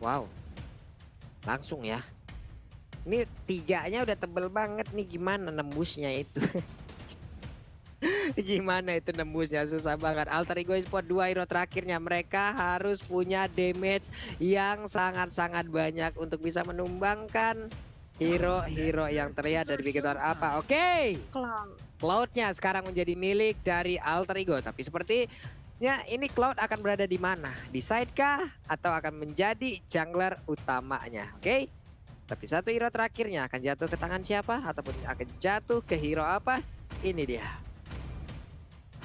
Wow, langsung ya. Ini tiganya udah tebel banget nih, gimana nembusnya itu? Gimana itu nembusnya, susah banget. Alter Ego Esports 2 hero terakhirnya, mereka harus punya damage yang sangat-sangat banyak untuk bisa menumbangkan hero-hero yang terlihat dari Bigetron apa. Oke, Cloud-nya sekarang menjadi milik dari Alter Ego, tapi sepertinya ini Cloud akan berada di mana? Di side kah atau akan menjadi jungler utamanya? Oke. Tapi satu hero terakhirnya akan jatuh ke tangan siapa ataupun akan jatuh ke hero apa? Ini dia.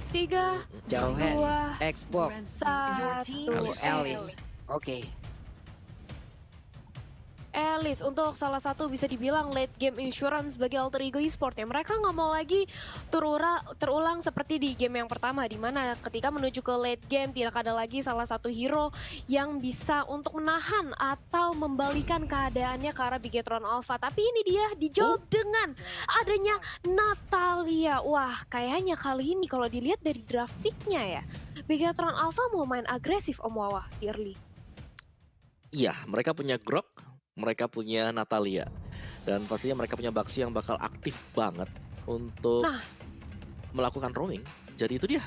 3, Jauhen, 2, Xbox, 1. Alice. Oke. Alice untuk salah satu bisa dibilang late game insurance bagi Alter Ego Esports ya. Mereka nggak mau lagi terulang seperti di game yang pertama, di mana ketika menuju ke late game tidak ada lagi salah satu hero yang bisa untuk menahan atau membalikan keadaannya ke arah Bigetron Alpha. Tapi ini dia dijawab dengan adanya Natalia. Wah, kayaknya kali ini kalau dilihat dari draft pick-nya ya, Bigetron Alpha mau main agresif Om Wawa di early. Iya, mereka punya Grok, mereka punya Natalia. Dan pastinya mereka punya Baxi yang bakal aktif banget untuk melakukan roaming. Jadi itu dia.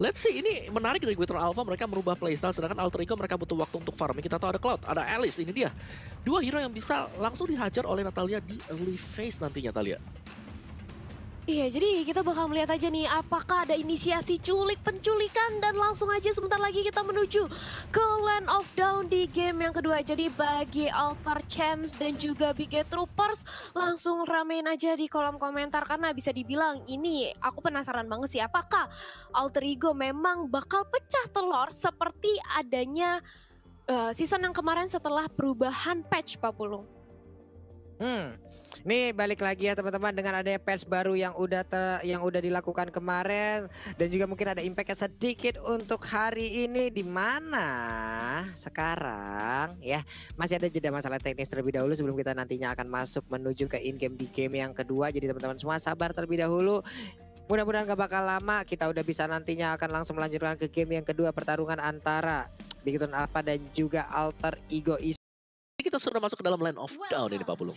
Let's see, ini menarik dari Bigetron Alpha, mereka merubah playstyle, sedangkan Alter Ego mereka butuh waktu untuk farming. Kita tahu ada Cloud, ada Alice, ini dia. Dua hero yang bisa langsung dihajar oleh Natalia di early phase nantinya, Talia. Iya, jadi kita bakal melihat aja nih apakah ada inisiasi penculikan, dan langsung aja sebentar lagi kita menuju ke Land of Dawn di game yang kedua. Jadi bagi Altar Champs dan juga Biget Troopers, langsung ramein aja di kolom komentar karena bisa dibilang ini aku penasaran banget sih apakah Alter Ego memang bakal pecah telur seperti adanya season yang kemarin setelah perubahan patch Pak Pulung. Nih balik lagi ya teman-teman dengan adanya patch baru yang udah dilakukan kemarin dan juga mungkin ada impactnya sedikit untuk hari ini, di mana sekarang ya masih ada jeda masalah teknis terlebih dahulu sebelum kita nantinya akan masuk menuju ke in game di game yang kedua. Jadi teman-teman semua sabar terlebih dahulu. Mudah-mudahan gak bakal lama, kita udah bisa nantinya akan langsung melanjutkan ke game yang kedua, pertarungan antara Bigetron Alpha dan juga Alter Ego Esports. Kita sudah masuk ke dalam Land of Dawn ini, Pak Pulung.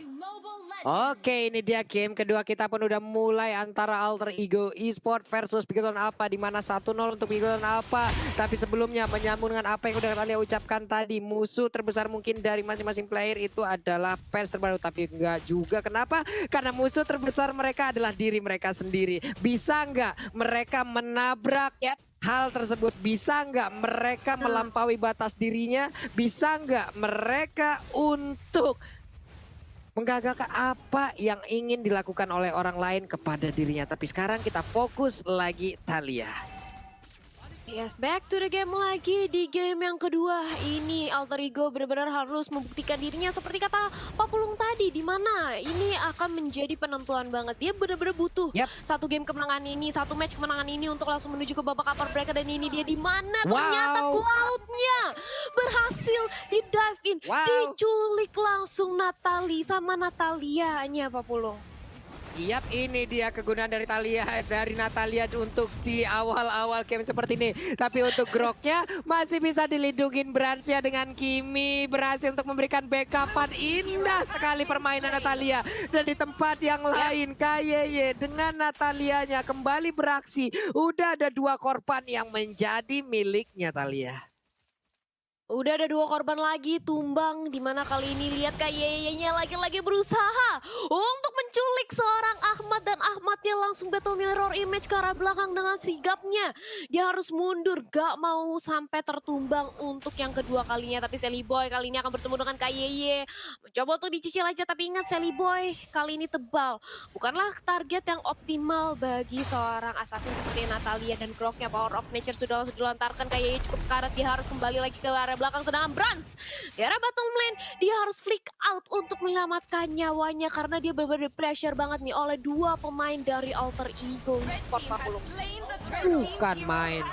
Oke, ini dia game kedua kita pun udah mulai antara Alter Ego Esports versus Bigetron Alpha, di mana 1-0 untuk Bigetron Alpha. Tapi sebelumnya menyambung dengan apa yang udah kalian ucapkan tadi, musuh terbesar mungkin dari masing-masing player itu adalah fans terbaru, tapi enggak juga. Kenapa? Karena musuh terbesar mereka adalah diri mereka sendiri. Bisa enggak mereka menabrak hal tersebut? Bisa nggak mereka melampaui batas dirinya? Bisa nggak mereka untuk menggagalkan apa yang ingin dilakukan oleh orang lain kepada dirinya? Tapi sekarang kita fokus lagi Talia. Yes, back to the game lagi di game yang kedua. Ini Alter Ego benar-benar harus membuktikan dirinya seperti kata Pak Pulung tadi, di mana ini akan menjadi penentuan banget. Dia benar-benar butuh satu game kemenangan ini, satu match kemenangan ini untuk langsung menuju ke babak upper bracket. Dan ini dia di mana ternyata Cloud-nya berhasil di dive in, diculik langsung sama Natalianya Pak Pulung. Yap, ini dia kegunaan dari Natalia untuk di awal-awal game seperti ini. Tapi untuk Groknya masih bisa dilindungin Bransnya dengan Kimi. Berhasil untuk memberikan backupan. Indah sekali permainan Natalia. Dan di tempat yang lain KYY dengan Natalianya kembali beraksi. Udah ada 2 korban yang menjadi miliknya Talia. Udah ada 2 korban lagi tumbang, dimana kali ini lihat KYY-nya lagi-lagi berusaha untuk menculik seorang Ahmad, dan Ahmadnya langsung battle mirror image ke arah belakang dengan sigapnya. Dia harus mundur, gak mau sampai tertumbang untuk yang kedua kalinya. Tapi Sally Boy kali ini akan bertemu dengan KYY. Mencoba untuk dicicil aja, tapi ingat Sally Boy kali ini tebal. Bukanlah target yang optimal bagi seorang assassin seperti Natalia, dan Groknya Power of Nature sudah langsung dilontarkan. KYY cukup sekarat, dia harus kembali lagi ke arah belakang, sedangkan Brans di arah bottom lane dia harus flick out untuk menyelamatkan nyawanya karena dia benar-benar pressure banget nih oleh 2 pemain dari Alter Ego Esports. Bukan main.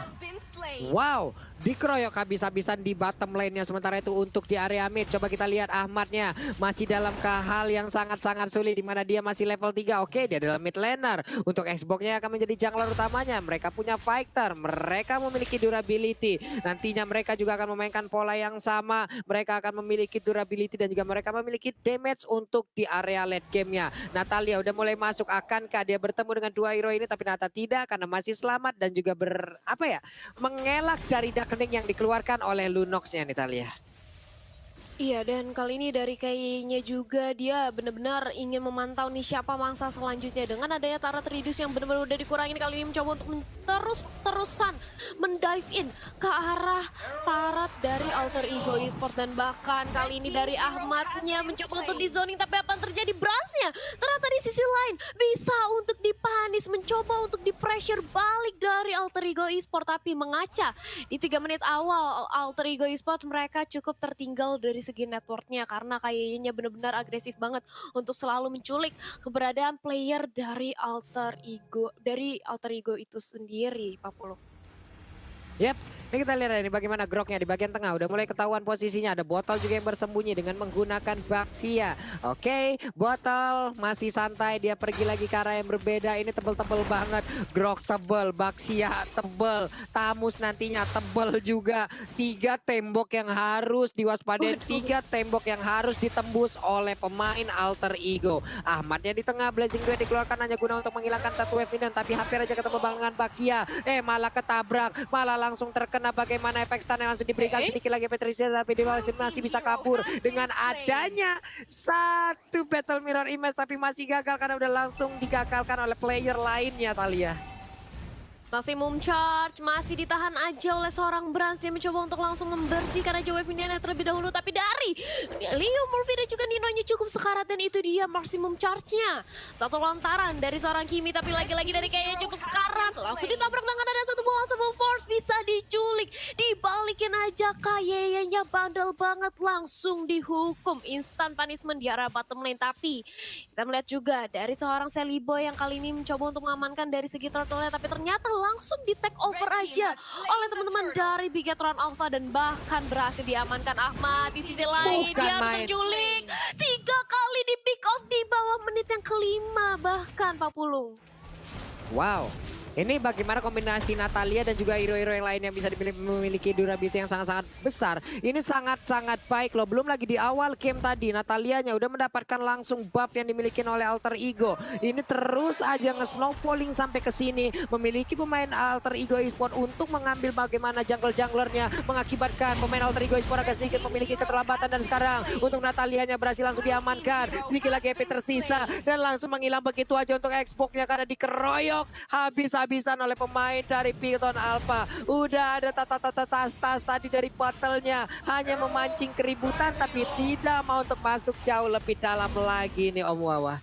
Wow, dikeroyok habis-habisan di bottom lane-nya. Sementara itu untuk di area mid, coba kita lihat Ahmadnya masih dalam hal yang sangat-sangat sulit, di mana dia masih level 3. Oke, dia adalah mid laner. Untuk Xbox-nya akan menjadi jungler utamanya. Mereka punya fighter, mereka memiliki durability. Nantinya mereka juga akan memainkan pola yang sama. Mereka akan memiliki durability dan juga mereka memiliki damage untuk di area late game-nya. Natalia udah mulai masuk, akankah dia bertemu dengan dua hero ini? Tapi ternyata tidak, karena masih selamat dan juga mengelak dari darkening yang dikeluarkan oleh Lunox-nya Natalia. Iya, dan kali ini dari kayaknya juga dia benar-benar ingin memantau nih siapa mangsa selanjutnya. Dengan adanya Tara Tridus yang benar-benar udah dikurangin, kali ini mencoba untuk terus-terusan mendive in ke arah Tarat dari Alter Ego Esports. Dan bahkan kali ini dari Ahmadnya mencoba untuk di zoning, tapi apa yang terjadi? Bransnya ternyata di sisi lain bisa untuk dipanis, mencoba untuk di pressure balik dari Alter Ego Esports, tapi mengaca di 3 menit awal Alter Ego Esports mereka cukup tertinggal dari segi networknya, karena kayaknya benar-benar agresif banget untuk selalu menculik keberadaan player dari Alter Ego itu sendiri, Pak Polo. Yep, ini kita lihat ini bagaimana groknya di bagian tengah. Udah mulai ketahuan posisinya. Ada botol juga yang bersembunyi dengan menggunakan Baxia. Oke, botol masih santai. Dia pergi lagi ke arah yang berbeda. Ini tebel-tebel banget. Grok tebel, Baxia tebel. Tamus nantinya tebel juga. 3 tembok yang harus diwaspadai. 3 tembok yang harus ditembus oleh pemain Alter Ego. Ahmadnya di tengah. Blazing Duet dikeluarkan hanya guna untuk menghilangkan satu wave minion. Tapi hampir aja ketemu dengan Baxia. Malah ketabrak. Malah langsung terkena. Bagaimana efek stun yang langsung diberikan sedikit lagi Patricia, tapi dia masih bisa kabur dengan adanya satu battle mirror image, tapi masih gagal karena udah langsung digagalkan oleh player lainnya Talia. Maximum charge masih ditahan aja oleh seorang Brans. Dia mencoba untuk langsung membersihkan aja wave minion terlebih dahulu. Tapi dari Leo Murphy dan juga Ninonya cukup sekarat, dan itu dia maximum charge-nya. Satu lontaran dari seorang Kimi, tapi lagi-lagi dari kayaknya cukup sekarat. Langsung ditabrak dengan ada satu bola Civil Force, bisa diculik. Dibalikin aja kayaknya bandel banget, langsung dihukum. Instant punishment di arah bottom lane. Tapi kita melihat juga dari seorang Sally Boy yang kali ini mencoba untuk mengamankan dari segi turtle-nya, tapi ternyata langsung di take over aja oleh teman-teman dari Bigetron Alpha, dan bahkan berhasil diamankan Ahmad. Di sisi lain dia terculik 3 kali di pick off di bawah menit yang kelima bahkan, Pak Pulung. Wow. Ini bagaimana kombinasi Natalia dan juga hero-hero yang lain yang bisa memiliki durability yang sangat-sangat besar. Ini sangat-sangat baik loh. Belum lagi di awal game tadi Natalianya udah mendapatkan langsung buff yang dimiliki oleh Alter Ego. Ini terus aja nge-snowballing sampai ke sini. Memiliki pemain Alter Ego Esports untuk mengambil bagaimana jungle-junglernya. Mengakibatkan pemain Alter Ego Esports agak sedikit memiliki keterlambatan. Dan sekarang untuk Natalianya berhasil langsung diamankan. Sedikit lagi EP tersisa dan langsung menghilang begitu aja untuk Xbox-nya karena dikeroyok habis-habisan oleh pemain dari Bigetron Alpha. Udah ada tas tadi dari botolnya, hanya memancing keributan tapi tidak mau untuk masuk jauh lebih dalam lagi nih Om Wawa.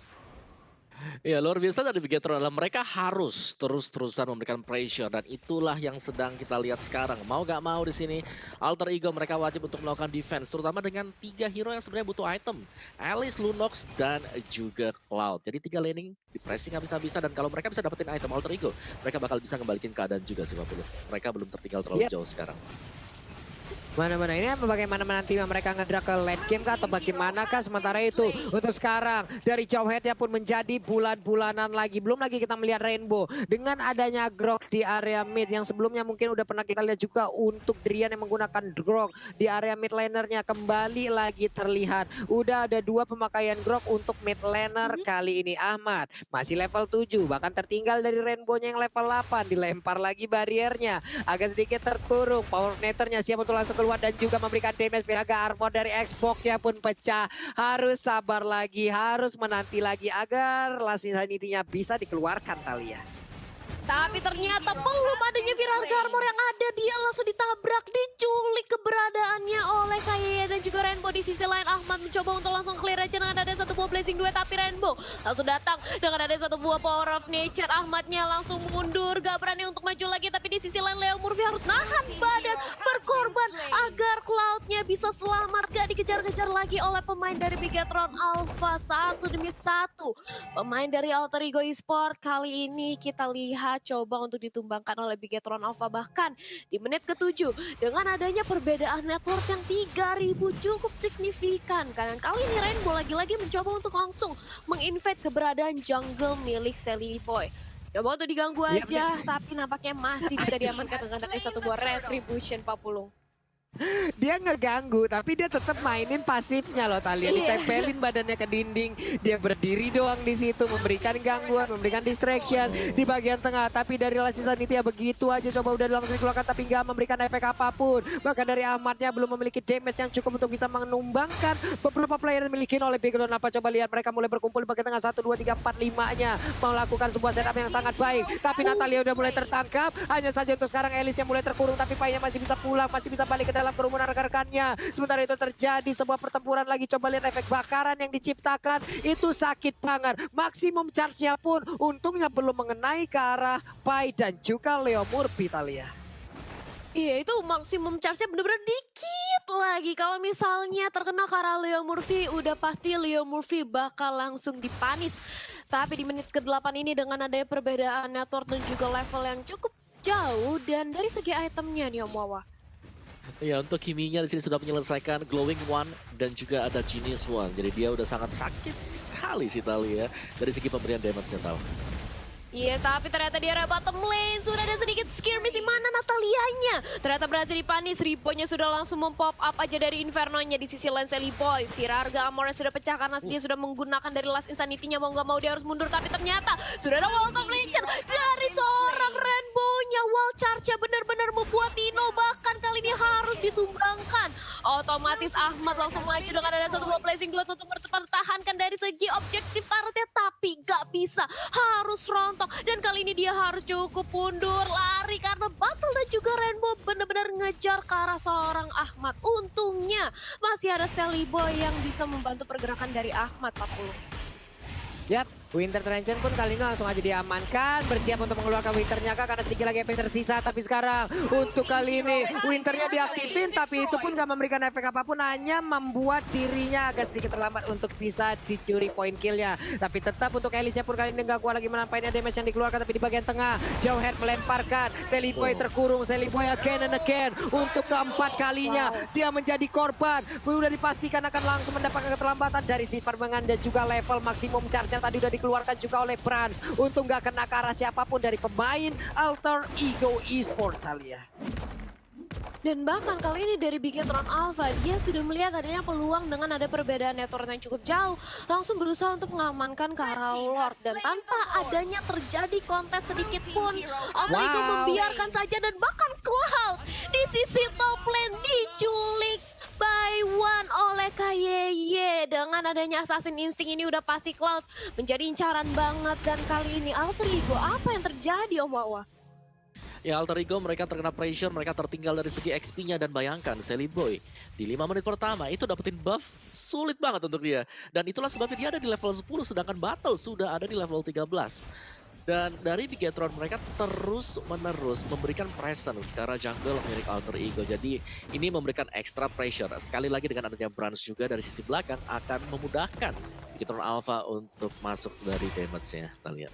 Ya, luar biasa dari Bigetron adalah mereka harus terus-terusan memberikan pressure, dan itulah yang sedang kita lihat sekarang. Mau gak mau di sini Alter Ego mereka wajib untuk melakukan defense, terutama dengan 3 hero yang sebenarnya butuh item. Alice, Lunox, dan juga Cloud. Jadi 3 laning di pressing habis-habisan, dan kalau mereka bisa dapetin item Alter Ego, mereka bakal bisa ngembalikin keadaan juga sih, mereka belum tertinggal terlalu jauh sekarang. Mana-mana ini bagaimana nanti mereka ngedrak ke late game kah atau bagaimana kah? Sementara itu untuk sekarang dari jauh headnya pun menjadi bulan-bulanan lagi. Belum lagi kita melihat Rainbow dengan adanya Grok di area mid yang sebelumnya mungkin udah pernah kita lihat juga untuk Drian yang menggunakan Grok di area mid lanernya kembali lagi terlihat. Udah ada 2 pemakaian Grok untuk mid laner kali ini. Ahmad masih level 7, bahkan tertinggal dari Rainbow-nya yang level 8. Dilempar lagi bariernya, agak sedikit terkurung. Power Nethernya siap untuk langsung keluar dan juga memberikan damage. Piraga armor dari Xbox-nya pun pecah. Harus sabar lagi, harus menanti lagi agar Last Insanity-nya bisa dikeluarkan Talia. Tapi ternyata belum adanya Virarga Armor yang ada, dia langsung ditabrak, diculik keberadaannya oleh Kayaya dan juga Rainbow. Di sisi lain Ahmad mencoba untuk langsung clear aja dengan ada satu buah Blazing Duet, tapi Rainbow langsung datang dengan ada satu buah Power of Nature. Ahmadnya langsung mundur, gak berani untuk maju lagi, tapi di sisi lain Leo Murphy harus nahan badan, berkorban agar Cloud-nya bisa selamat, gak dikejar-kejar lagi oleh pemain dari Bigetron Alpha 1 demi 1. Pemain dari Alter Ego Esport kali ini kita lihat coba untuk ditumbangkan oleh Bigetron Alpha, bahkan di menit ke-7 dengan adanya perbedaan network yang 3000 cukup signifikan. Dan kali ini Rainbow lagi-lagi mencoba untuk langsung menginvade keberadaan jungle milik Sally Boy. Coba untuk diganggu aja, tapi nampaknya masih bisa diamankan dengan adanya satu buah Retribution, Pak Pulung. Dia ngeganggu, tapi dia tetap mainin pasifnya loh, Thalia. Ditempelin badannya ke dinding, dia berdiri doang di situ, memberikan gangguan, memberikan distraction di bagian tengah. Tapi dari Lassisan itu ya begitu aja, coba udah langsung dikeluarkan, tapi nggak memberikan efek apapun. Bahkan dari Ahmadnya belum memiliki damage yang cukup untuk bisa menumbangkan beberapa player yang dimiliki oleh Bigetron. Apa coba lihat mereka mulai berkumpul di bagian tengah, 1, 2, 3, 4, 5-nya melakukan sebuah setup yang sangat baik. Tapi Natalia udah mulai tertangkap, hanya saja untuk sekarang Elis yang mulai terkurung, tapi Painya masih bisa pulang, masih bisa balik ke dalam kerumunan rekan-rekannya. Sementara itu terjadi sebuah pertempuran lagi. Coba lihat efek bakaran yang diciptakan. Itu sakit banget. Maksimum charge-nya pun untungnya belum mengenai ke arah Pai dan juga Leo Murphy, Thalia. Iya, itu maksimum charge-nya bener-bener dikit lagi. Kalau misalnya terkena ke arah Leo Murphy, udah pasti Leo Murphy bakal langsung dipanis. Tapi di menit ke-8 ini dengan adanya perbedaan network dan juga level yang cukup jauh, dan dari segi itemnya nih Om Wawa. Ya, untuk Kiminya di sini sudah menyelesaikan Glowing One dan juga ada Genius One. Jadi dia udah sangat sakit sekali sih Thalia dari segi pemberian damage-nya tahu. Iya, tapi ternyata di area bottom lane sudah ada sedikit skirmish di mana Natalianya. Ternyata berhasil dipanis, Ribonya sudah langsung mempop up aja dari Inferno-nya di sisi lane Sally Boy. Virarga Amornya sudah pecah karena dia sudah menggunakan dari Last Insanity-nya, mau nggak mau dia harus mundur. Tapi ternyata sudah ada Walls of Nature dari seorang Rainbow-nya. Wall charge-nya benar-benar membuat Dino bahkan kali ini harus ditumbangkan. Otomatis Ahmad langsung maju dengan ada satu buah blazing blood untuk mempertahankan dari segi objektif turretnya, tapi nggak bisa, harus rontok. Dan kali ini dia harus cukup mundur, lari karena Battle dan juga Rainbow benar-benar ngejar ke arah seorang Ahmad. Untungnya masih ada Sally Boy yang bisa membantu pergerakan dari Ahmad, 40. Yap, Winter Trenchen pun kali ini langsung aja diamankan. Bersiap untuk mengeluarkan Winternya kak, karena sedikit lagi efek tersisa. Tapi sekarang untuk kali ini Winternya diaktifin, tapi itu pun gak memberikan efek apapun. Hanya membuat dirinya agak sedikit terlambat untuk bisa dicuri poin killnya. Tapi tetap untuk Elisnya pun kali ini gak kuat lagi menampainya damage yang dikeluarkan. Tapi di bagian tengah, Jauhead melemparkan. Sally Boy terkurung, Sally Boy again and again. Untuk keempat kalinya dia menjadi korban. Udah dipastikan akan langsung mendapatkan keterlambatan dari si permengan dan juga level maksimum charge yang tadi udah dikeluarkan juga oleh Brans. Untuk nggak kena ke arah siapapun dari pemain Alter Ego Esport, Thalia. Dan bahkan kali ini dari Bigetron Alpha, dia sudah melihat adanya peluang dengan ada perbedaan network yang cukup jauh. Langsung berusaha untuk mengamankan ke arah Lord. Dan tanpa adanya terjadi kontes sedikit pun, Alter Ego membiarkan saja. Dan bahkan Cloud di sisi top lane diculik by one oleh KYY. Dengan adanya Assassin Instinct ini udah pasti Cloud menjadi incaran banget. Dan kali ini Alter Ego, apa yang terjadi Om Wawa? Ya, Alter Ego mereka terkena pressure, mereka tertinggal dari segi XP-nya, dan bayangkan Sally Boy di 5 menit pertama itu dapetin buff sulit banget untuk dia. Dan itulah sebabnya dia ada di level 10 sedangkan Battle sudah ada di level 13. Dan dari Bigetron mereka terus-menerus memberikan presence ke arah jungle milik Alter Ego. Jadi ini memberikan extra pressure. Sekali lagi dengan adanya Brans juga dari sisi belakang akan memudahkan Bigetron Alpha untuk masuk dari damage-nya, kita lihat.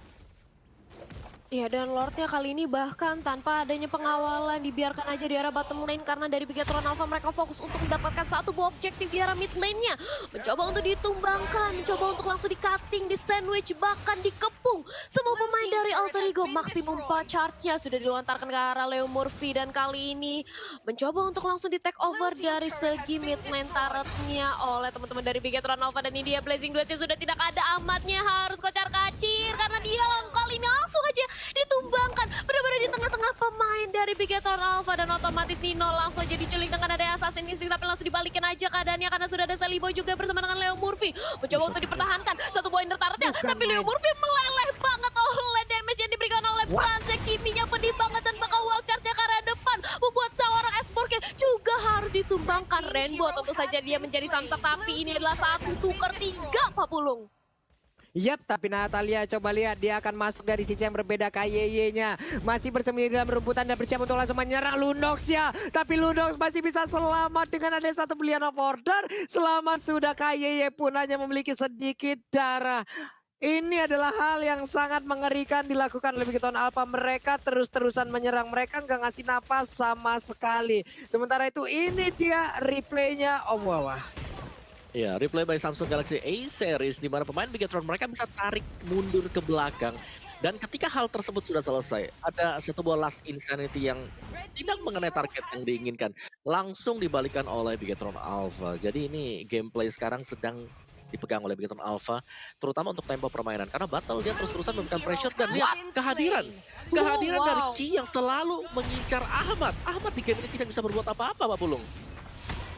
Ya, dan Lordnya kali ini bahkan tanpa adanya pengawalan dibiarkan aja di arah bottom lane, karena dari Bigetron Alpha mereka fokus untuk mendapatkan satu buah objektif di arah mid lane-nya. Mencoba untuk ditumbangkan, mencoba untuk langsung di-cutting, di-sandwich, bahkan dikepung. Semua pemain dari Alter Ego maksimum 4 charge-nya sudah dilontarkan ke arah Leo Murphy, dan kali ini mencoba untuk langsung di-take over dari segi mid lane turret-nya oleh teman-teman dari Bigetron Alpha. Dan ini dia blazing duetnya sudah tidak ada, Ahmadnya harus kocar-kacir karena dia kali ini langsung aja ditumbangkan benar-benar di tengah-tengah pemain dari Bigetron Alpha. Dan otomatis Nino langsung aja diculik dengan ada Assassin Instinct, tapi langsung dibalikin aja keadaannya karena sudah ada Sally Boy juga bersama dengan Leo Murphy. Mencoba untuk dipertahankan satu poin turretnya, tapi Leo Murphy meleleh banget oleh damage yang diberikan oleh Brans. Kiminya pedih banget dan bakal wall charge-nya ke arah depan, membuat seorang Esportnya juga harus ditumbangkan. Rainbow tentu saja dia menjadi samsak, tapi ini adalah 1 tukar 3 Pak Pulung. Yap, tapi Natalia coba lihat dia akan masuk dari sisi yang berbeda. KYY-nya masih bersembunyi dalam rumputan dan bersiap untuk langsung menyerang Lundox ya. Tapi Lundox masih bisa selamat dengan ada satu belian of order. Selamat sudah, KYY pun hanya memiliki sedikit darah. Ini adalah hal yang sangat mengerikan dilakukan oleh Bigetron Alpha. Mereka terus-terusan menyerang. Mereka nggak ngasih napas sama sekali. Sementara itu ini dia replaynya Om Wawa. Ya, replay by Samsung Galaxy A Series di mana pemain Bigetron mereka bisa tarik mundur ke belakang. Dan ketika hal tersebut sudah selesai, ada satu buah last insanity yang tidak mengenai target yang diinginkan. Langsung dibalikan oleh Bigetron Alpha. Jadi ini gameplay sekarang sedang dipegang oleh Bigetron Alpha, terutama untuk tempo permainan. Karena Battle dia terus-terusan memberikan pressure dan lihat kehadiran dari Ki yang selalu mengincar Ahmad. Ahmad di game ini tidak bisa berbuat apa-apa, Pak Pulung.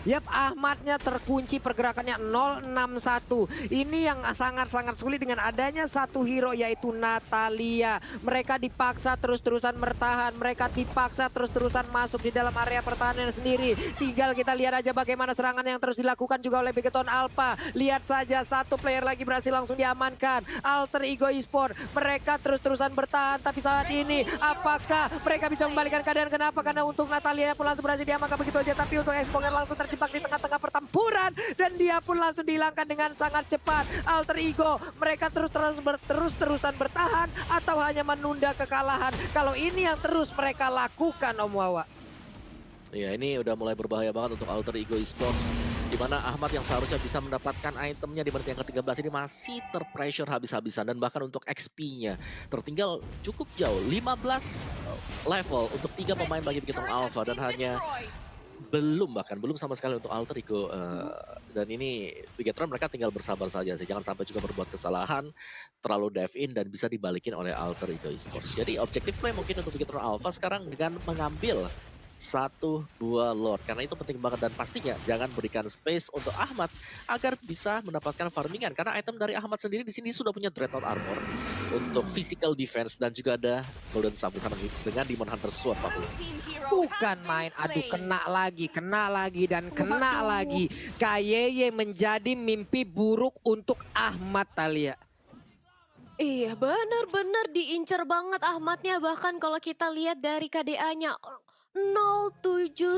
Yap, Ahmadnya terkunci pergerakannya 061. Ini yang sangat-sangat sulit dengan adanya satu hero yaitu Natalia. Mereka dipaksa terus-terusan bertahan. Mereka dipaksa terus-terusan masuk di dalam area pertahanan sendiri. Tinggal kita lihat aja bagaimana serangan yang terus dilakukan juga oleh Bigetron Alpha. Lihat saja satu player lagi berhasil langsung diamankan. Alter Ego Esport. Mereka terus-terusan bertahan. Tapi saat ini apakah mereka bisa membalikan keadaan? Kenapa? Karena untuk Natalia pun langsung berhasil diamankan begitu aja. Tapi untuk Exponger langsung terjebak di tengah-tengah pertempuran dan dia pun langsung dihilangkan dengan sangat cepat. Alter Ego mereka terus-terusan bertahan atau hanya menunda kekalahan. Kalau ini yang terus mereka lakukan, Om Wawa. Ya, ini udah mulai berbahaya banget untuk Alter Ego Esports. Di mana Ahmad yang seharusnya bisa mendapatkan itemnya di menit yang ke-13 ini masih terpressure habis-habisan. Dan bahkan untuk XP-nya tertinggal cukup jauh. 15 level untuk 3 pemain bagi Bigetron Alpha. Dan hanya belum sama sekali untuk Alter Ego. Dan ini Bigetron mereka tinggal bersabar saja sih. Jangan sampai juga berbuat kesalahan, terlalu dive in dan bisa dibalikin oleh Alter Ego Esports. Jadi objektif play mungkin untuk Bigetron Alpha sekarang dengan mengambil satu buah Lord, karena itu penting banget. Dan pastinya jangan berikan space untuk Ahmad agar bisa mendapatkan farmingan, karena item dari Ahmad sendiri di sini sudah punya Dreadnought Armor untuk physical defense dan juga ada Golden Sub bersama dengan Demon Hunter Sword, Pak. Bukan main, aduh kena lagi dan kena lagi. KYY menjadi mimpi buruk untuk Ahmad, Talia. Iya, bener-bener diincer banget Ahmadnya. Bahkan kalau kita lihat dari KDA-nya 071.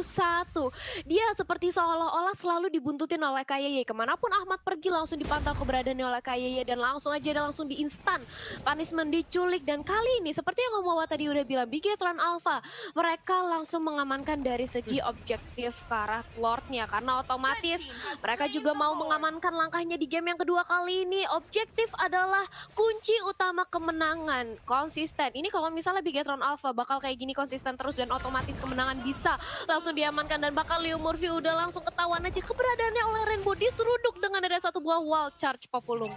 Dia seperti seolah-olah selalu dibuntutin oleh KYY. Kemanapun Ahmad pergi langsung dipantau keberadaannya oleh KYY. Dan langsung di instan punishment, diculik. Dan kali ini seperti yang Om Wawa tadi udah bilang, Bigetron Alpha mereka langsung mengamankan dari segi objektif ke arah Lordnya. Karena otomatis mereka juga mau mengamankan langkahnya di game yang kedua kali ini. Objektif adalah kunci utama kemenangan. Konsisten. Ini kalau misalnya Bigetron Alpha bakal kayak gini konsisten terus dan otomatis kemenangan bisa langsung diamankan. Dan bakal Leo Murphy udah langsung ketahuan aja keberadaannya oleh Rainbow. Diseruduk dengan ada satu buah wall charge, Papulung.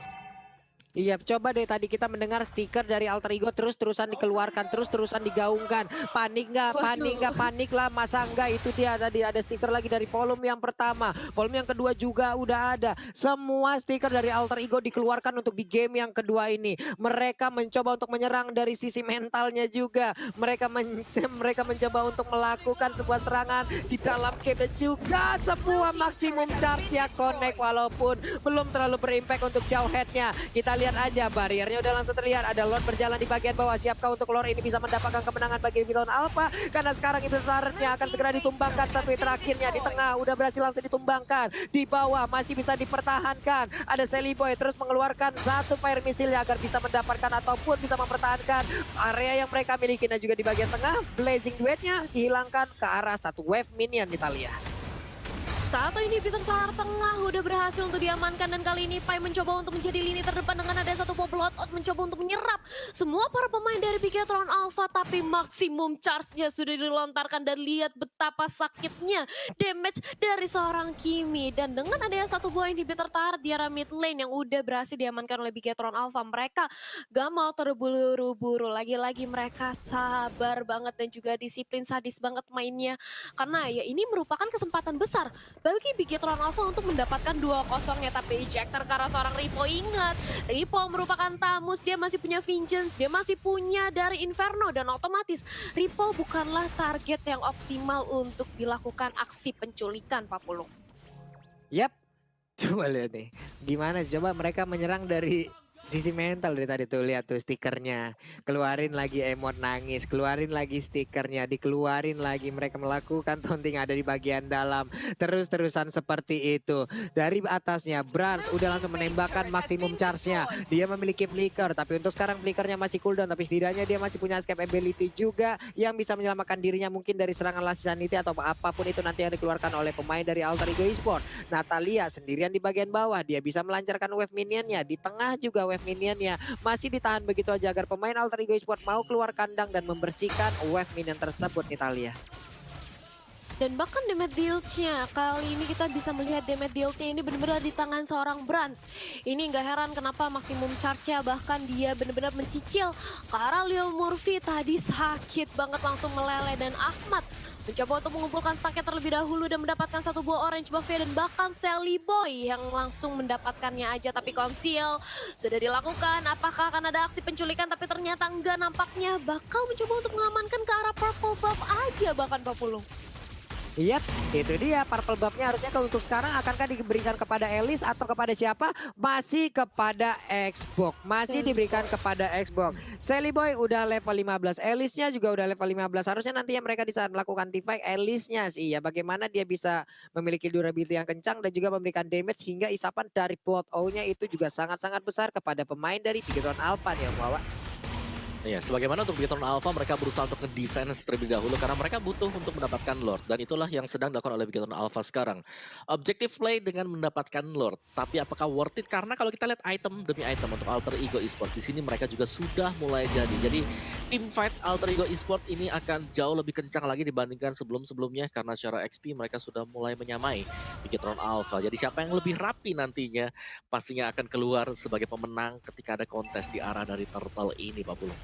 Iya, coba deh tadi kita mendengar stiker dari Alter Ego terus-terusan dikeluarkan, terus-terusan digaungkan. Panik nggak? Panik lah. Masa enggak? Itu dia tadi ada stiker lagi dari volume yang pertama. Volume yang kedua juga udah ada. Semua stiker dari Alter Ego dikeluarkan untuk di game yang kedua ini. Mereka mencoba untuk menyerang dari sisi mentalnya juga. Mereka mencoba untuk melakukan sebuah serangan di dalam game dan juga sebuah maksimum charge ya connect walaupun belum terlalu berimpact untuk jauh headnya. Kita lihat aja barriernya udah langsung terlihat. Ada Lord berjalan di bagian bawah. Siapkah untuk Lord ini bisa mendapatkan kemenangan bagi Bigetron Alpha? Karena sekarang itu targetnya akan segera ditumbangkan. Satu terakhirnya di tengah udah berhasil langsung ditumbangkan. Di bawah masih bisa dipertahankan. Ada Sally Boy terus mengeluarkan satu fire missile agar bisa mendapatkan ataupun bisa mempertahankan area yang mereka miliki. Dan juga di bagian tengah Blazing Duetnya dihilangkan ke arah satu wave minion Italia. Satu inhibitor selar tengah udah berhasil untuk diamankan. Dan kali ini Pai mencoba untuk menjadi lini terdepan dengan ada satu pop loadout mencoba untuk menyerap semua para pemain dari Bigetron Alpha. Tapi maksimum charge-nya sudah dilontarkan dan lihat betapa sakitnya damage dari seorang Kimi. Dan dengan adanya satu buah inhibitor turret di arah mid lane yang udah berhasil diamankan oleh Bigetron Alpha, mereka gak mau terburu-buru. Lagi-lagi mereka sabar banget dan juga disiplin, sadis banget mainnya. Karena ya ini merupakan kesempatan besar bagi Bigetron Alpha untuk mendapatkan 2-0-nya. Tapi ejector karena seorang Ripo. Ingat, Ripo merupakan Tamus, dia masih punya Vengeance, dia masih punya dari Inferno. Dan otomatis Ripo bukanlah target yang optimal untuk dilakukan aksi penculikan, Papulung. Yap, coba lihat nih. Gimana coba mereka menyerang dari sisi mental dari tadi tuh, lihat tuh stikernya. Keluarin lagi emot nangis, keluarin lagi stikernya, dikeluarin lagi. Mereka melakukan taunting ada di bagian dalam. Terus-terusan seperti itu. Dari atasnya, Brans udah langsung menembakkan maksimum charge-nya. Dia memiliki flicker, tapi untuk sekarang flickernya masih cooldown. Tapi setidaknya dia masih punya escape ability juga yang bisa menyelamatkan dirinya mungkin dari serangan Last Sanity atau apapun itu nanti yang dikeluarkan oleh pemain dari Alter Ego Esport. Natalia sendirian di bagian bawah, dia bisa melancarkan wave minionnya. Di tengah juga wave minionnya masih ditahan begitu aja agar pemain Alter Ego Esport mau keluar kandang dan membersihkan wave minion tersebut, Natalia. Dan bahkan damage deal-nya, kali ini kita bisa melihat damage deal-nya ini benar-benar di tangan seorang Brans. Ini nggak heran kenapa maksimum charge-nya bahkan dia benar-benar mencicil. Karena Leo Murphy tadi sakit banget langsung meleleh dan Ahmad mencoba untuk mengumpulkan stacknya terlebih dahulu dan mendapatkan satu buah orange buff-nya dan bahkan Sally Boy yang langsung mendapatkannya aja. Tapi conceal sudah dilakukan, apakah akan ada aksi penculikan tapi ternyata enggak, nampaknya bakal mencoba untuk mengamankan ke arah purple buff aja bahkan Papulung. Yap, itu dia purple buff-nya harusnya untuk sekarang akankah diberikan kepada Elis atau kepada siapa? Masih kepada Xbox. Masih diberikan kepada Xbox. Sally Boy udah level 15, Elisnya juga udah level 15. Harusnya nantinya mereka di saat melakukan teamfight, Elisnya sih ya bagaimana dia bisa memiliki durability yang kencang dan juga memberikan damage hingga isapan dari plot O-nya itu juga sangat-sangat besar kepada pemain dari Bigetron Alpha nih Om Wawa. Ya, sebagaimana untuk Bigetron Alpha mereka berusaha untuk nge-defense terlebih dahulu karena mereka butuh untuk mendapatkan Lord. Dan itulah yang sedang dilakukan oleh Bigetron Alpha sekarang. Objective play dengan mendapatkan Lord. Tapi apakah worth it? Karena kalau kita lihat item demi item untuk Alter Ego Esport, di sini mereka juga sudah mulai jadi. Jadi team fight Alter Ego Esport ini akan jauh lebih kencang lagi dibandingkan sebelum-sebelumnya. Karena secara XP mereka sudah mulai menyamai Bigetron Alpha. Jadi siapa yang lebih rapi nantinya pastinya akan keluar sebagai pemenang ketika ada kontes di arah dari Turtle ini, Pak Pulung.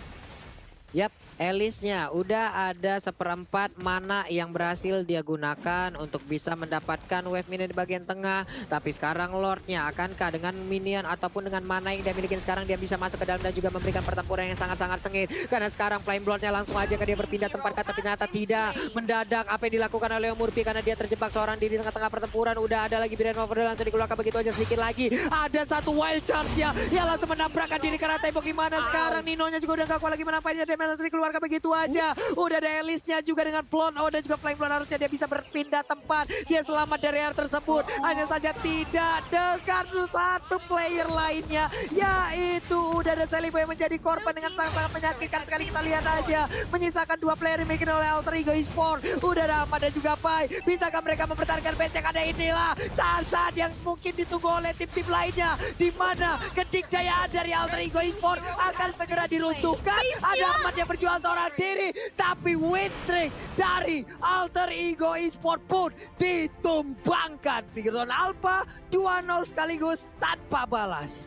Yap, Elisnya udah ada seperempat mana yang berhasil dia gunakan untuk bisa mendapatkan wave minion di bagian tengah. Tapi sekarang Lordnya akankah dengan minion ataupun dengan mana yang dia miliki sekarang dia bisa masuk ke dalam dan juga memberikan pertempuran yang sangat-sangat sengit. Karena sekarang Flame Bloodnya langsung aja ke dia berpindah tempat, kata ternyata tidak. Mendadak apa yang dilakukan oleh Leo Murphy karena dia terjebak seorang diri di tengah-tengah pertempuran. Udah ada lagi Biren Overdrive langsung dikeluarkan begitu aja sedikit lagi. Ada satu wild charge-nya yang langsung menabrakkan diri karena tembok. Gimana sekarang Ninonya juga udah gak kuat lagi menampainya. Melody keluarkan begitu aja. Udah ada Elisnya juga dengan Plon O dan juga Flame Blood, harusnya dia bisa berpindah tempat. Dia selamat dari area tersebut. Hanya saja tidak dengan satu player lainnya, yaitu udah ada Sally Boy yang menjadi korban dengan sangat-sangat menyakitkan sekali. Kita lihat aja menyisakan dua player yang dimiliki oleh Alter Ego Esport. Udah ada Ahmad dan juga Pai. Bisakah mereka mempertahankan base yang ada? Inilah saat-saat yang mungkin ditunggu oleh tim-tim lainnya, di mana kedikjayaan dari Alter Ego Esport akan segera diruntuhkan. Ada Ahmad yang berjuang seorang diri, tapi win streak dari Alter Ego Esport pun ditumbangkan. Bigetron Alpha 2-0 sekaligus tanpa balas.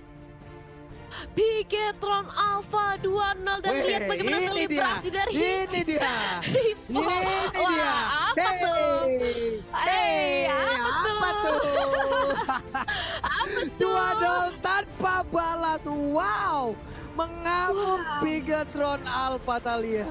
Bigetron Alpha 2-0 dan lihat bagaimana selebrasi dari ini dia. Apa tuh? Apa tuh? 2-0 tanpa balas. Wow. Mengamuk Bigetron Alpha, Talia.